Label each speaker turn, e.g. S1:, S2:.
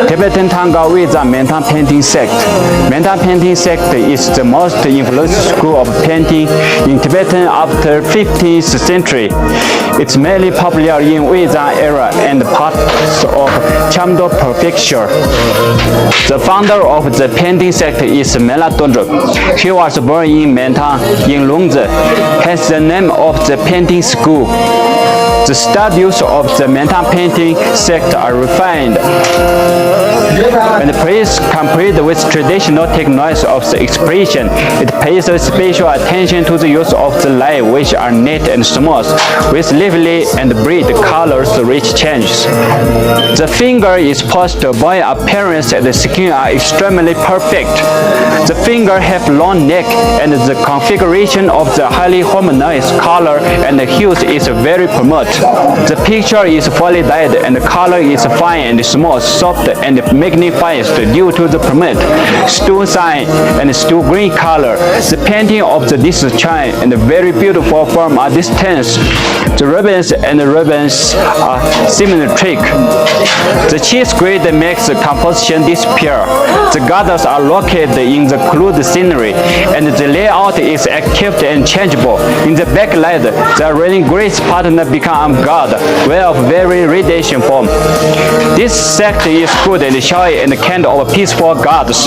S1: Tibetan Thangka Weizang Mentang painting sect. Mentang painting sect is the most influential school of painting in Tibetan after 15th century. It's mainly popular in Weizang area and parts of Chamdo Prefecture. The founder of the painting sect is Mian. He was born in Mentang in Longze, hence the name of the painting school. The studies of the Mentang painting sect are refined and praise complete with traditional techniques of the expression. It pays special attention to the use of the light, which are neat and smooth, with lively and bright colors, rich changes. The finger is posed by appearance and the skin are extremely perfect. The finger have long neck and the configuration of the highly harmonized color and the hues is very promote. The picture is fully dyed and the color is fine and smooth, soft and magnified due to the promote stone sign and stone green color. The painting of this chine and very beautiful form are distinct. The ribbons and the ribbons are symmetric. The cheese grade makes the composition disappear. The gardens are located in the crude scenery and the layout is active and changeable. In the backlight, the raining grace partner become God, well very radiation form. This sect is good and shy and kind of peaceful gods.